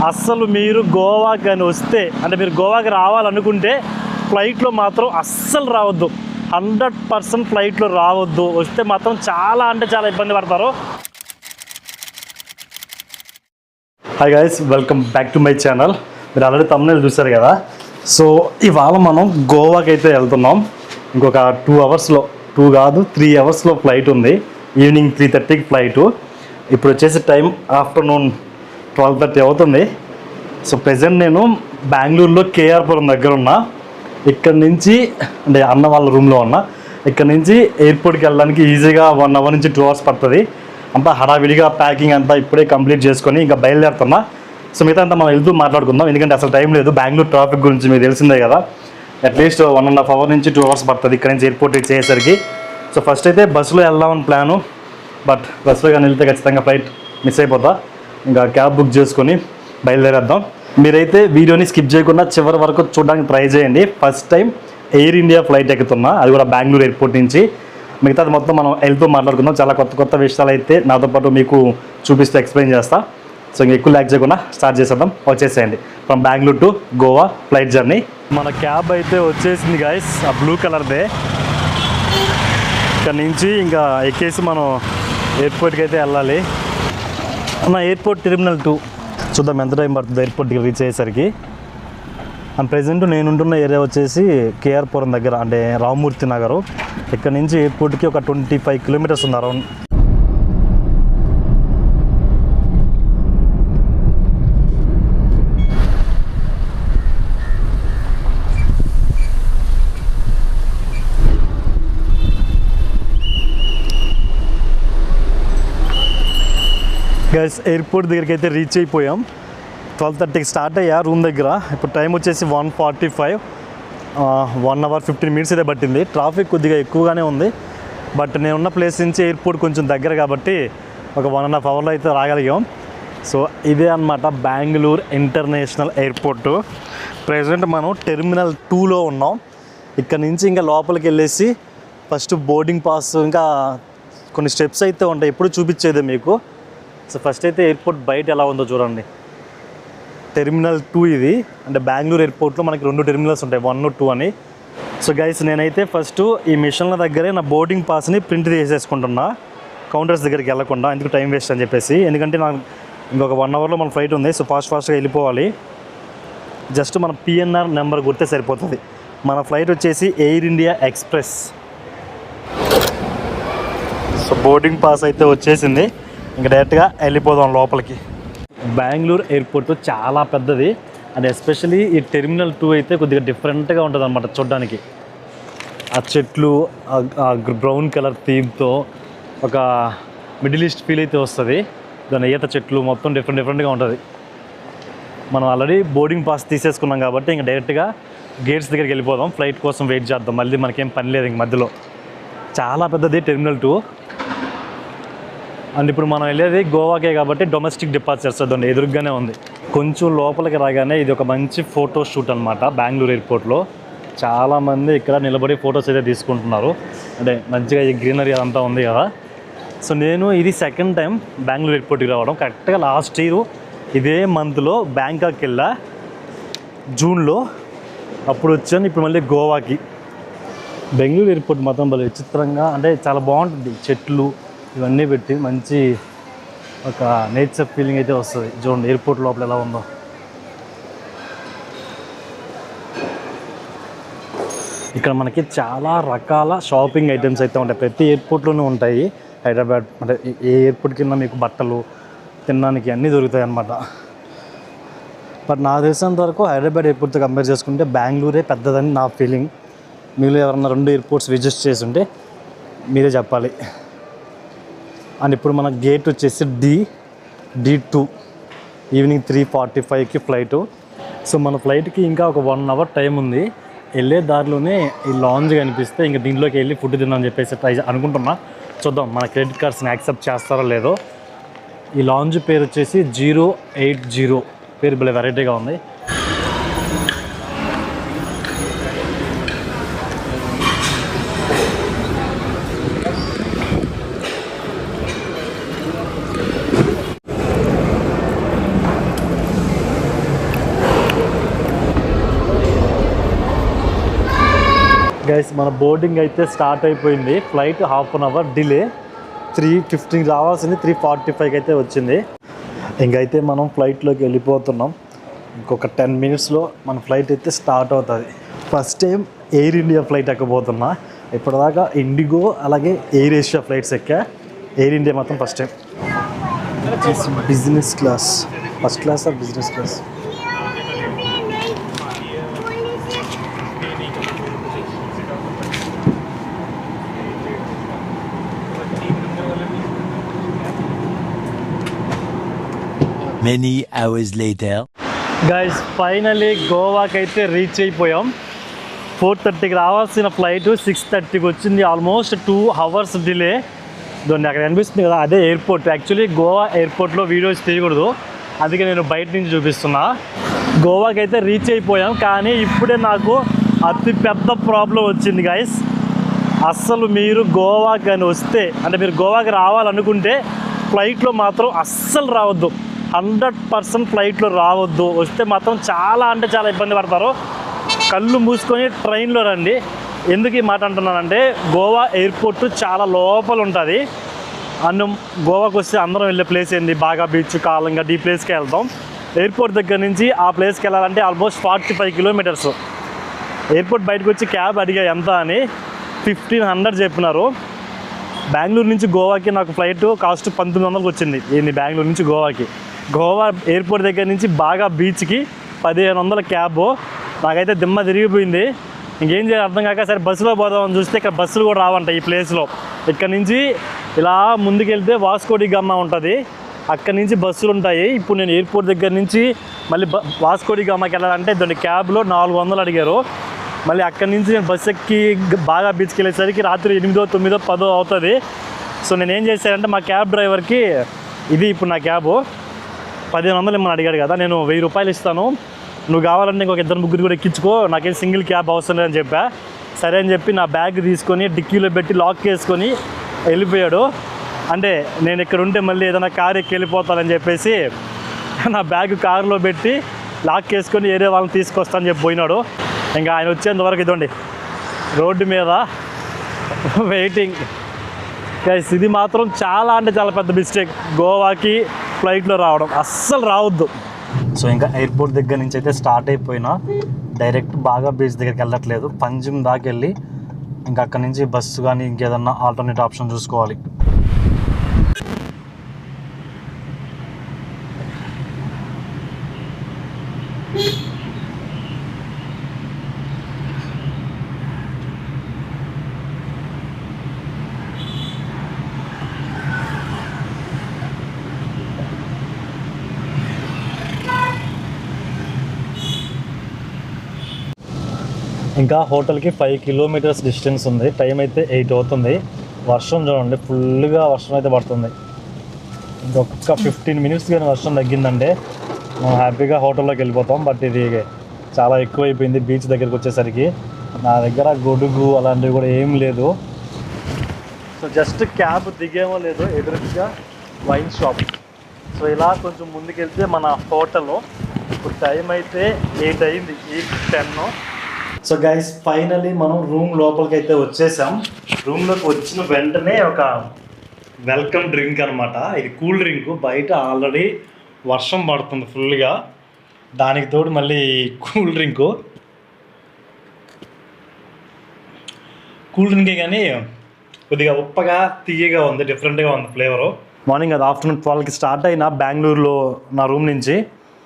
అస్సలు మీరు గోవాకి అని వస్తే అంటే మీరు గోవాకి రావాలనుకుంటే ఫ్లైట్లో మాత్రం అస్సలు రావద్దు. 100% ఫ్లైట్లో రావద్దు. వస్తే మాత్రం చాలా అంటే చాలా ఇబ్బంది పడతారు. Hi guys, welcome back to my channel. మీరు ఆల్రెడీ తమ్ముళ్ళు చూశారు కదా. సో ఇవాళ మనం గోవాకి అయితే వెళ్తున్నాం. ఇంకొక 2 అవర్స్లో 2 కాదు 3 అవర్స్లో ఫ్లైట్ ఉంది. ఈవినింగ్ 3:30కి ఫ్లైటు. ఇప్పుడు వచ్చేసి టైం ఆఫ్టర్నూన్ 12:30 అవుతుంది. సో ప్రజెంట్ నేను బెంగళూరులో కేఆర్పురం దగ్గర ఉన్నా. ఇక్కడ నుంచి అంటే అన్న వాళ్ళ రూమ్లో ఉన్నా. ఇక్కడ నుంచి ఎయిర్పోర్ట్కి వెళ్ళడానికి ఈజీగా 1 అవర్ నుంచి 2 అవర్స్ పడుతుంది. అంతా హడావిడిగా ప్యాకింగ్ అంతా ఇప్పుడే కంప్లీట్ చేసుకొని ఇంకా బయలుదేరుతున్నా. సో మిగతా అంతా మనం వెళ్తూ మాట్లాడుకుందాం, ఎందుకంటే అసలు టైం లేదు. బెంగళూరు ట్రాఫిక్ గురించి మీకు తెలిసిందే కదా. అట్లీస్ట్ 1.5 అవర్ నుంచి 2 అవర్స్ పడుతుంది ఇక్కడ నుంచి ఎయిర్పోర్ట్ రీచ్ అయ్యేసరికి. సో ఫస్ట్ అయితే బస్సులో వెళ్దామని ప్లాను, బట్ బస్సులో కానీ వెళ్తే ఖచ్చితంగా ఫ్లైట్ మిస్ అయిపోతా. ఇంకా క్యాబ్ బుక్ చేసుకొని బయలుదేరేద్దాం. మీరైతే వీడియోని స్కిప్ చేయకుండా చివరి వరకు చూడడానికి ట్రై చేయండి. First time Air India flight ఎక్కుతున్నా, అది కూడా బెంగళూరు ఎయిర్పోర్ట్ నుంచి. మిగతాది మొత్తం మనం వెళ్తూ మాట్లాడుకుందాం. చాలా కొత్త కొత్త విషయాలు అయితే నాతో పాటు మీకు చూపిస్తూ ఎక్స్ప్లెయిన్ చేస్తా. సో ఇంకా ఎక్కువ ల్యాక్ చేయకుండా స్టార్ట్ చేసేద్దాం. వచ్చేసేయండి. From Bengaluru to Goa flight journey. మన క్యాబ్ అయితే వచ్చేసింది గాయస్, ఆ బ్లూ కలర్దే. ఇక్కడ నుంచి ఇంకా ఎక్కేసి మనం ఎయిర్పోర్ట్కి అయితే వెళ్ళాలి. మన ఎయిర్పోర్ట్ టెర్మినల్ 2 చూద్దాం ఎంత టైం పడుతుంది ఎయిర్పోర్ట్కి రీచ్ అయ్యేసరికి. అండ్ ప్రజెంట్ నేను ఉంటున్న ఏరియా వచ్చేసి కేఆర్పురం దగ్గర, అంటే రామ్మూర్తి నగరు. ఇక్కడ నుంచి ఎయిర్పోర్ట్కి ఒక 25 కిలోమీటర్స్ ఉంది అరౌండ్. గైస్ ఎయిర్పోర్ట్ దగ్గరికి అయితే రీచ్ అయిపోయాం. 12:30కి స్టార్ట్ అయ్యా రూమ్ దగ్గర. ఇప్పుడు టైం వచ్చేసి 1:45. 1 అవర్ 15 మినిట్స్ అయితే పట్టింది. ట్రాఫిక్ కొద్దిగా ఎక్కువగానే ఉంది, బట్ నేనున్న ప్లేస్ నుంచి ఎయిర్పోర్ట్ కొంచెం దగ్గర కాబట్టి ఒక 1.5 అవర్లో అయితే రాగలిగాం. సో ఇదే అన్నమాట బెంగళూరు ఇంటర్నేషనల్ ఎయిర్పోర్టు. ప్రజెంట్ మనం టెర్మినల్ 2లో ఉన్నాం. ఇక్కడ నుంచి ఇంకా లోపలికి వెళ్ళేసి ఫస్ట్ బోర్డింగ్ పాస్, ఇంకా కొన్ని స్టెప్స్ అయితే ఉంటాయి, ఎప్పుడు చూపించేదే మీకు. సో ఫస్ట్ అయితే ఎయిర్పోర్ట్ బయట ఎలా ఉందో చూడండి. టెర్మినల్ 2 ఇది. అంటే బెంగళూరు ఎయిర్పోర్ట్లో మనకి 2 టెర్మినల్స్ ఉంటాయి, 1, 2 అని. సో గైస్ నేనైతే ఫస్ట్ ఈ మిషన్ల దగ్గరే నా బోర్డింగ్ పాస్ని ప్రింట్ చేసేసుకుంటున్నా, కౌంటర్స్ దగ్గరికి వెళ్ళకుండా. ఎందుకు టైం వేస్ట్ అని చెప్పేసి, ఎందుకంటే నాకు ఇంకొక 1 అవర్లో మన ఫ్లైట్ ఉంది. సో ఫాస్ట్గా వెళ్ళిపోవాలి. జస్ట్ మన పిఎన్ఆర్ నెంబర్ గుర్తే సరిపోతుంది. మన ఫ్లైట్ వచ్చేసి air India express. So boarding pass అయితే వచ్చేసింది. ఇంకా డైరెక్ట్గా వెళ్ళిపోదాం లోపలికి. బెంగళూరు ఎయిర్పోర్ట్ చాలా పెద్దది, అండ్ ఎస్పెషలీ ఈ టెర్మినల్ 2 అయితే కొద్దిగా డిఫరెంట్గా ఉంటుంది అనమాట చూడడానికి. ఆ చెట్లు, ఆ బ్రౌన్ కలర్ థీమ్తో ఒక మిడిల్ ఈస్ట్ ఫీల్ అయితే వస్తుంది. దాని ఈత చెట్లు మొత్తం డిఫరెంట్గా ఉంటుంది. మనం ఆల్రెడీ బోర్డింగ్ పాస్ తీసేసుకున్నాం కాబట్టి ఇంకా డైరెక్ట్గా గేట్స్ దగ్గరికి వెళ్ళిపోదాం. ఫ్లైట్ కోసం వెయిట్ చేద్దాం, మళ్ళీ మనకేం పని లేదు ఇంక మధ్యలో. చాలా పెద్దది టెర్మినల్ 2. అండ్ ఇప్పుడు మనం వెళ్ళేది గోవాకే కాబట్టి డొమెస్టిక్ డిపార్చర్స్ అదండి ఎదురుగానే ఉంది. కొంచెం లోపలికి రాగానే ఇది ఒక మంచి ఫోటో షూట్ అనమాట. బెంగళూరు ఎయిర్పోర్ట్లో చాలామంది ఇక్కడ నిలబడి ఫొటోస్ అయితే తీసుకుంటున్నారు. అంటే మంచిగా ఈ గ్రీనరీ అదంతా ఉంది కదా. సో నేను ఇది సెకండ్ టైం బెంగళూరు ఎయిర్పోర్ట్కి రావడం. కరెక్ట్గా లాస్ట్ ఇయర్ ఇదే మంత్లో బ్యాంకాక్ వెళ్ళా, జూన్లో. అప్పుడు వచ్చాను. ఇప్పుడు మళ్ళీ గోవాకి. బెంగళూరు ఎయిర్పోర్ట్ మాత్రం భలే విచిత్రంగా, అంటే చాలా బాగుంటుంది. చెట్లు ఇవన్నీ పెట్టి మంచి ఒక నేచర్ ఫీలింగ్ అయితే వస్తుంది. చూడండి ఎయిర్పోర్ట్ లోపల ఎలా ఉందో. ఇక్కడ మనకి చాలా రకాల షాపింగ్ ఐటమ్స్ అయితే ఉంటాయి, ప్రతి ఎయిర్పోర్ట్లోనే ఉంటాయి. హైదరాబాద్ అంటే ఏ ఎయిర్పోర్ట్ కింద మీకు బట్టలు, తినడానికి అన్నీ దొరుకుతాయి అన్నమాట. బట్ నాకు తెలిసినంత వరకు హైదరాబాద్ ఎయిర్పోర్ట్తో కంపేర్ చేసుకుంటే బెంగళూరే పెద్దదని నా ఫీలింగ్. మీరు ఎవరన్నా 2 ఎయిర్పోర్ట్స్ విజిట్ చేసి ఉంటే మీరే చెప్పాలి. అండ్ ఇప్పుడు మన గేట్ వచ్చేసి D2. Evening 3:45కి flight. సో మన ఫ్లైట్కి ఇంకా ఒక 1 అవర్ టైం ఉంది. వెళ్ళే దారిలోనే ఈ లాంజ్ కనిపిస్తే ఇంకా దీంట్లోకి వెళ్ళి ఫుడ్ తిందామని చెప్పేసి ట్రై అనుకుంటున్నా. చూద్దాం మన క్రెడిట్ కార్డ్స్ని యాక్సెప్ట్ చేస్తారో లేదో. ఈ లాంజ్ పేరు వచ్చేసి 080. పేరు భలే వెరైటీగా ఉంది. గైస్ మన బోర్డింగ్ అయితే స్టార్ట్ అయిపోయింది. Flight half an hour delay, 3:15 రావాల్సింది 3:45 అయితే వచ్చింది. ఇంకైతే మనం ఫ్లైట్లోకి వెళ్ళిపోతున్నాం. ఇంకొక 10 మినిట్స్లో మన ఫ్లైట్ అయితే స్టార్ట్ అవుతుంది. First time Air India flight ఎక్కబోతున్నా. ఇప్పటిదాకా ఇండిగో అలాగే ఎయిర్ ఏషియా ఫ్లైట్స్ ఎక్కా, ఎయిర్ ఇండియా మాత్రం first time. Business class, first class or business class? Many hours later. Guys finally గోవాకి అయితే రీచ్ అయిపోయాం. 4:30కి రావాల్సిన ఫ్లైట్ 6:30కి వచ్చింది. Almost 2 hours delay. దాన్ని అక్కడ అనిపిస్తుంది కదా, అదే ఎయిర్పోర్ట్. యాక్చువల్లీ గోవా ఎయిర్పోర్ట్లో వీడియోస్ తీయకూడదు, అందుకే నేను బయట నుంచి చూపిస్తున్నా. గోవాకి అయితే రీచ్ అయిపోయాం, కానీ ఇప్పుడే నాకు అతి పెద్ద ప్రాబ్లం వచ్చింది గైస్. అస్సలు మీరు గోవాకి అని వస్తే, అంటే మీరు గోవాకి రావాలనుకుంటే ఫ్లైట్లో మాత్రం అస్సలు రావద్దు. 100% ఫ్లైట్లో రావద్దు. వస్తే మాత్రం చాలా అంటే చాలా ఇబ్బంది పడతారు. కళ్ళు మూసుకొని ట్రైన్లో రండి. ఎందుకు ఈ మాట అంటున్నానంటే, గోవా ఎయిర్పోర్ట్ చాలా లోపల ఉంటుంది. గోవాకి వస్తే అందరం వెళ్ళే ప్లేస్ ఏంది, బాగా బీచ్, కాలంగా ఈ ప్లేస్కి వెళ్తాం. ఎయిర్పోర్ట్ దగ్గర నుంచి ఆ ప్లేస్కి వెళ్ళాలంటే ఆల్మోస్ట్ 45 కిలోమీటర్స్. ఎయిర్పోర్ట్ బయటకు వచ్చి క్యాబ్ అడిగా ఎంత అని, 1500 చెప్పినారు. బెంగళూరు నుంచి గోవాకి నాకు ఫ్లైట్ కాస్ట్ 1900కి వచ్చింది. ఏంది బెంగళూరు నుంచి గోవాకి. గోవా ఎయిర్పోర్ట్ దగ్గర నుంచి బాగా బీచ్కి 1500 క్యాబ్. నాకైతే దిమ్మ తిరిగిపోయింది. ఇంకేం చేయాలి అర్థం కాక సరే బస్సులో పోదామని చూస్తే ఇక్కడ బస్సులు కూడా రావంట ఈ ప్లేస్లో. ఇక్కడ నుంచి ఇలా ముందుకెళ్తే వాస్కో డి గామా ఉంటుంది, అక్కడి నుంచి బస్సులు ఉంటాయి. ఇప్పుడు నేను ఎయిర్పోర్ట్ దగ్గర నుంచి మళ్ళీ వాస్కో డి గామాకి వెళ్ళాలంటే దాని క్యాబ్లో 400 అడిగారు. మళ్ళీ అక్కడి నుంచి నేను బస్సు ఎక్కి బాగా బీచ్కి వెళ్ళేసరికి రాత్రి 8, 9, 10 అవుతుంది. సో నేను ఏం చేశానంటే మా క్యాబ్ డ్రైవర్కి, ఇది ఇప్పుడు నా క్యాబు 1500 ఇమ్మని అడిగాడు కదా, నేను 1000 రూపాయలు ఇస్తాను, నువ్వు కావాలంటే ఇంకొక 2-3 కూడా ఎక్కించుకో, నాకేం సింగిల్ క్యాబ్ అవసరం లేదని చెప్పా. సరే అని చెప్పి నా బ్యాగ్ తీసుకొని డిక్కీలో పెట్టి లాక్ చేసుకొని వెళ్ళిపోయాడు. అంటే నేను ఇక్కడ ఉంటే మళ్ళీ ఏదైనా కారు ఎక్కి వెళ్ళిపోతానని చెప్పేసి నా బ్యాగ్ కారులో పెట్టి లాక్ చేసుకొని ఏరే వాళ్ళని తీసుకొస్తానని చెప్పి పోయినాడు. ఇంకా ఆయన వచ్చేంతవరకు ఇదండి రోడ్డు మీద వెయిటింగ్. గైస్ ఇది మాత్రం చాలా అంటే చాలా పెద్ద మిస్టేక్, గోవాకి ఫ్లైట్లో రావడం. అస్సలు రావద్దు. సో ఇంకా ఎయిర్పోర్ట్ దగ్గర నుంచి అయితే స్టార్ట్ అయిపోయినా డైరెక్ట్ బాగా బీచ్ దగ్గరికి వెళ్ళట్లేదు, పంజిమ్ దాకా వెళ్ళి ఇంకా అక్కడి నుంచి బస్సు కానీ ఇంకేదన్నా ఆల్టర్నేట్ ఆప్షన్ చూసుకోవాలి. ఇంకా హోటల్కి 5 కిలోమీటర్స్ డిస్టెన్స్ ఉంది. టైం అయితే 8 అవుతుంది. వర్షం చూడండి, ఫుల్గా వర్షం అయితే పడుతుంది. ఇంకొక 15 మినిట్స్ కానీ వర్షం తగ్గిందంటే మనం హ్యాపీగా హోటల్లోకి వెళ్ళిపోతాం. బట్ ఇది చాలా ఎక్కువైపోయింది బీచ్ దగ్గరికి వచ్చేసరికి. నా దగ్గర గొడుగు అలాంటివి కూడా ఏం లేదు. సో జస్ట్ క్యాబ్ దిగేమో లేదు, ఎదురుగా వైన్ షాప్. సో ఇలా కొంచెం ముందుకెళ్తే మన హోటల్. ఇప్పుడు టైం అయితే 8 అయింది, 8:10. సో గైస్ ఫైనలీ మనం రూమ్ లోపలికి అయితే వచ్చేసాం. రూమ్లోకి వచ్చిన వెంటనే ఒక వెల్కమ్ డ్రింక్ అనమాట. ఇది కూల్ డ్రింక్. బయట ఆల్రెడీ వర్షం పడుతుంది ఫుల్గా, దానికి తోడు మళ్ళీ కూల్ డ్రింకే కానీ కొద్దిగా ఉప్పగా తీయగా ఉంది, డిఫరెంట్గా ఉంది ఫ్లేవరు. మార్నింగ్ అది ఆఫ్టర్నూన్ 12కి స్టార్ట్ అయినా బెంగళూరులో నా రూమ్ నుంచి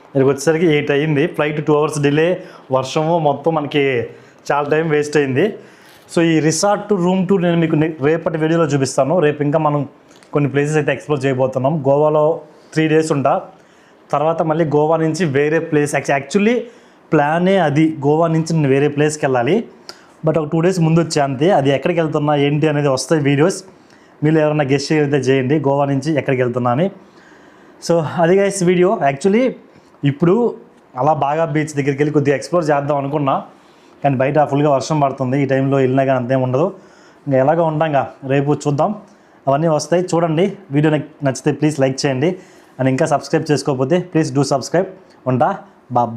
ఇక్కడికి వచ్చేసరికి 8 అయింది. ఫ్లైట్ 2 అవర్స్ డిలే, వర్షము, మొత్తం మనకి చాలా టైం వేస్ట్ అయింది. సో ఈ రిసార్ట్ రూమ్ టూర్ నేను మీకు రేపటి వీడియోలో చూపిస్తాను. రేపు ఇంకా మనం కొన్ని ప్లేసెస్ అయితే ఎక్స్ప్లోర్ చేయబోతున్నాం. గోవాలో 3 డేస్ ఉంటా, తర్వాత మళ్ళీ గోవా నుంచి వేరే ప్లేస్. యాక్చువల్లీ ప్లానే అది, గోవా నుంచి నేను వేరే ప్లేస్కి వెళ్ళాలి. బట్ ఒక 2 డేస్ ముందు వచ్చా అంతే. అది ఎక్కడికి వెళ్తున్నా ఏంటి అనేది వస్తాయి వీడియోస్. మీరు ఎవరైనా గెస్ట్ అయితే చేయండి గోవా నుంచి ఎక్కడికి వెళ్తున్నా అని. సో అది గైస్ వీడియో. యాక్చువల్లీ ఇప్పుడు అలా బాగా బీచ్ దగ్గరికి వెళ్ళి కొద్దిగా ఎక్స్ప్లోర్ చేద్దాం అనుకున్నా, కానీ బయట ఫుల్గా వర్షం పడుతుంది. ఈ టైంలో వెళ్ళినా కానీ అంతేం ఉండదు. ఇంకా ఎలాగో ఉంటాంగా, రేపు చూద్దాం, అవన్నీ వస్తాయి చూడండి. వీడియో నచ్చితే ప్లీజ్ లైక్ చేయండి, అండ్ ఇంకా సబ్స్క్రైబ్ చేసుకోకపోతే ప్లీజ్ డూ సబ్స్క్రైబ్. ఉంటా.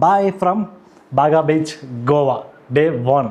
బాయ్ ఫ్రమ్ బాగా బీచ్, గోవా, Day 1.